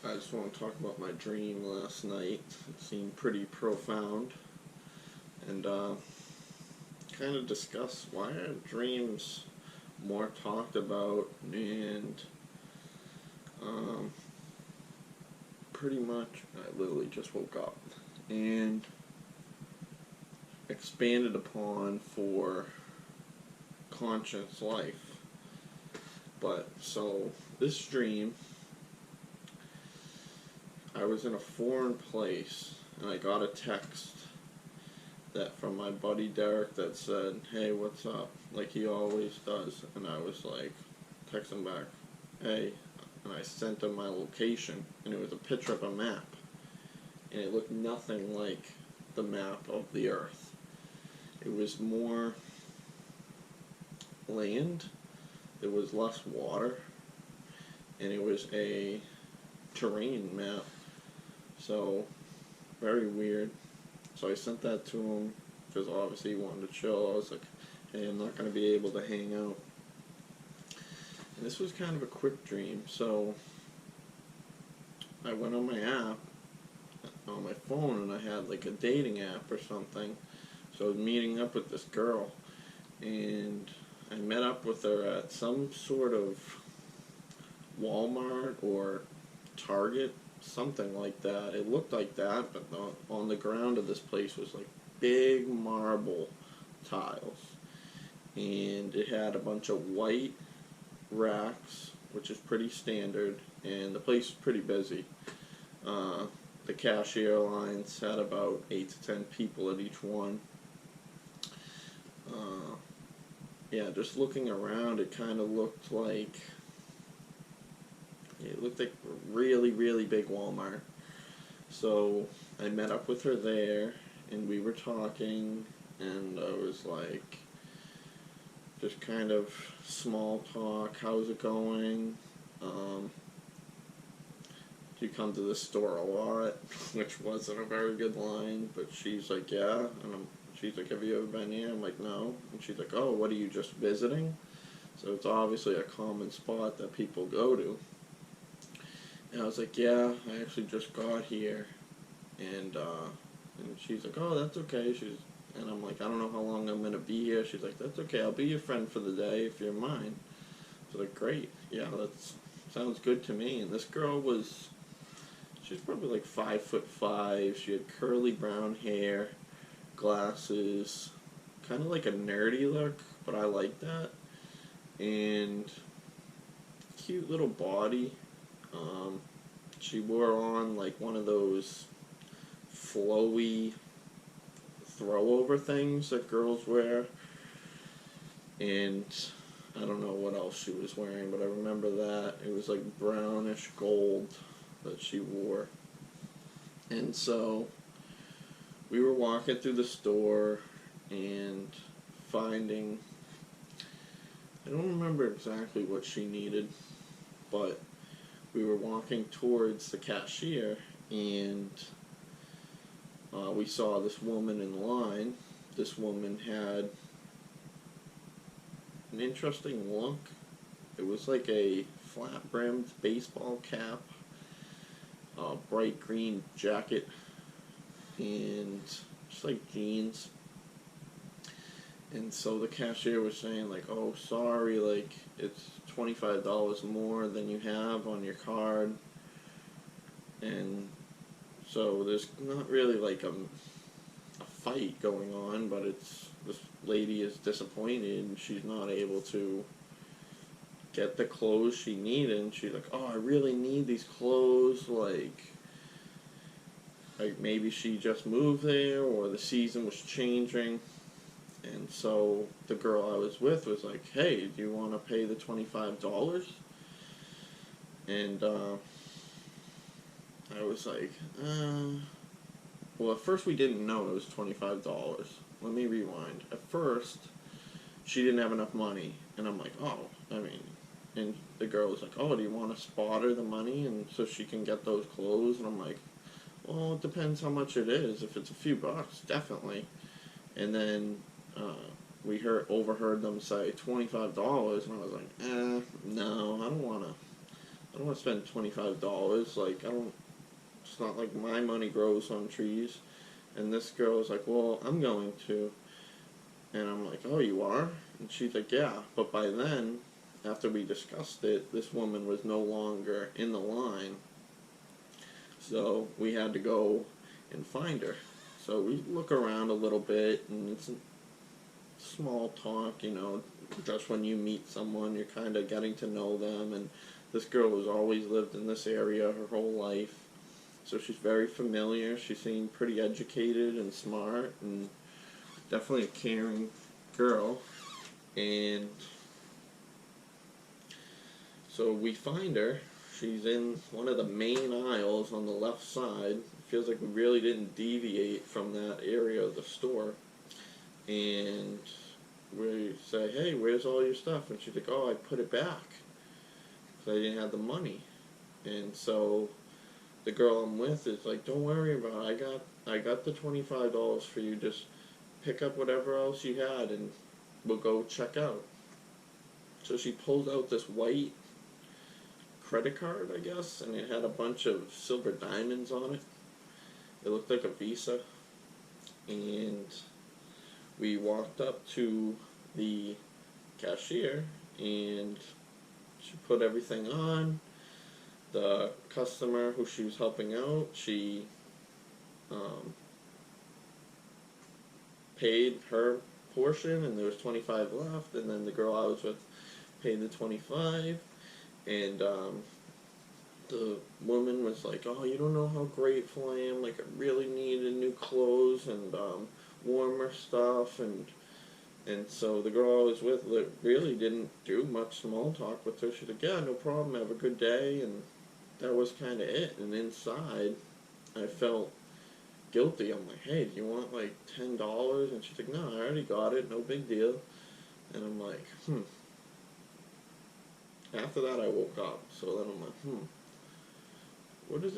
I just want to talk about my dream last night. It seemed pretty profound, and kind of discuss why are dreams more talked about, and um, pretty much I literally just woke up and expanded upon for conscious life. But so this dream, I was in a foreign place and I got a text that from my buddy Derek that said, "Hey, what's up?" Like he always does. And I was like, text him back, "Hey," and I sent him my location, and it was a picture of a map, and it looked nothing like the map of the Earth. It was more land, there was less water, and it was a terrain map. So, very weird. So I sent that to him because obviously he wanted to chill. I was like, "Hey, I'm not going to be able to hang out." And this was kind of a quick dream. So I went on my app, on my phone, and I had like a dating app or something. So I was meeting up with this girl, and I met up with her at some sort of Walmart or Target, something like that. It looked like that, but on the ground of this place was like big marble tiles, and it had a bunch of white racks, which is pretty standard, and the place was pretty busy. The cashier lines had about 8 to 10 people at each one. Yeah, just looking around, it kind of looked like a really, really big Walmart. So I met up with her there, and we were talking, and I was like, just kind of small talk. How's it going? Do you come to the store a lot? Which wasn't a very good line, but she's like, yeah, and she's like, have you ever been here? I'm like, no, and she's like, oh, what are you just visiting? So it's obviously a common spot that people go to. And I was like, yeah, I actually just got here, and she's like, oh, that's okay. And I'm like, I don't know how long I'm gonna be here. She's like, that's okay. I'll be your friend for the day if you're mine. So like, great, yeah, that sounds good to me. And this girl she's probably like 5'5". She had curly brown hair, glasses, kind of like a nerdy look, but I like that. And cute little body. She wore on like one of those flowy throwover things that girls wear, and I don't know what else she was wearing, but I remember that it was like brownish gold that she wore. And so we were walking through the store and finding, I don't remember exactly what she needed, but we were walking towards the cashier, and we saw this woman in line. This woman had an interesting look. It was like a flat-brimmed baseball cap, a bright green jacket, and just like jeans. And so the cashier was saying like, oh, sorry, like it's $25 more than you have on your card. And so there's not really like a fight going on, but this lady is disappointed and she's not able to get the clothes she needed. And she's like, oh, I really need these clothes, like maybe she just moved there or the season was changing. And so the girl I was with was like, hey, do you want to pay the $25? And I was like, well, at first we didn't know it was $25. Let me rewind. At first, she didn't have enough money, and I'm like, oh, and the girl was like, oh, do you want to spot her the money and so she can get those clothes? And I'm like, well, it depends how much it is. If it's a few bucks, definitely. And then we overheard them say $25, and I was like, no, I don't want to I don't want to spend $25. Like, I don't, it's not like my money grows on trees. And this girl was like, well, I'm going to. And I'm like, oh, you are? And she's like, yeah. But by then, after we discussed it, this woman was no longer in the line. So we had to go and find her. So we look around a little bit, and it's small talk, you know, just when you meet someone, you're kind of getting to know them. And this girl has always lived in this area her whole life. So she's very familiar. She seemed pretty educated and smart, and definitely a caring girl. And so we find her. She's in one of the main aisles on the left side. It feels like we really didn't deviate from that area of the store. And we say, hey, where's all your stuff? And she's like, oh, I put it back because I didn't have the money. And so the girl I'm with is like, don't worry about it. I got the $25 for you. Just pick up whatever else you had, and we'll go check out. So she pulls out this white credit card, I guess, and it had a bunch of silver diamonds on it. It looked like a Visa. And we walked up to the cashier, and she put everything on. The customer who she was helping out, she paid her portion, and there was 25 left. And then the girl I was with paid the 25, and the woman was like, "Oh, you don't know how grateful I am. Like, I really needed new clothes and warmer stuff." And so the girl I was with really didn't do much small talk with her. She's like, "Yeah, no problem. Have a good day." And that was kind of it. And inside, I felt guilty. I'm like, "Hey, do you want like $10?" And she's like, "No, I already got it. No big deal." And I'm like, After that, I woke up. So then I'm like, what is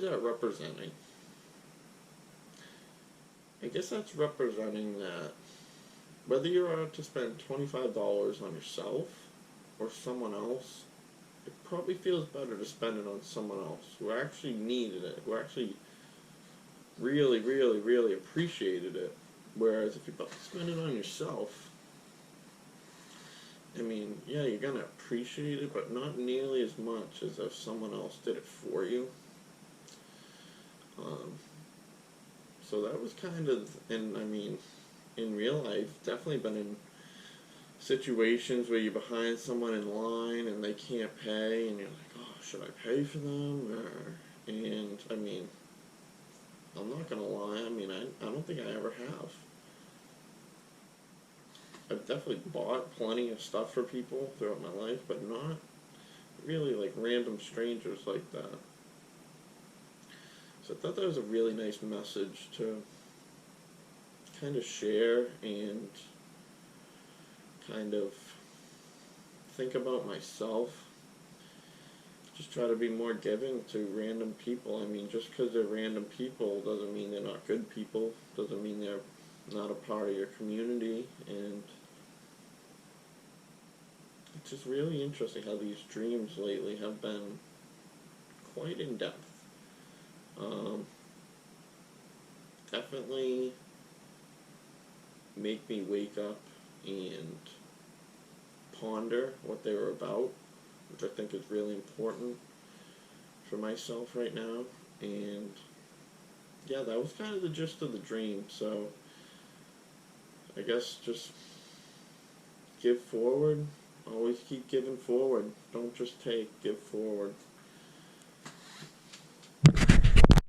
that representing? I guess that's representing that whether you're out to spend $25 on yourself or someone else, it probably feels better to spend it on someone else who actually needed it, who actually really, really, really appreciated it. Whereas if you spend it on yourself, I mean, yeah, you're gonna appreciate it, but not nearly as much as if someone else did it for you. So that was kind of, and I mean, in real life, definitely been in situations where you're behind someone in line and they can't pay, and you're like, oh, should I pay for them? And I mean, I'm not gonna lie. I mean, I don't think I ever have. I've definitely bought plenty of stuff for people throughout my life, but not really like random strangers like that. So I thought that was a really nice message to kind of share and kind of think about myself. Just try to be more giving to random people. I mean, just because they're random people doesn't mean they're not good people, doesn't mean they're not a part of your community. And it's just really interesting how these dreams lately have been quite in depth. Definitely make me wake up and ponder what they were about, which I think is really important for myself right now. And yeah, that was kind of the gist of the dream. So I guess just give forward. Always keep giving forward. Don't just take, give forward.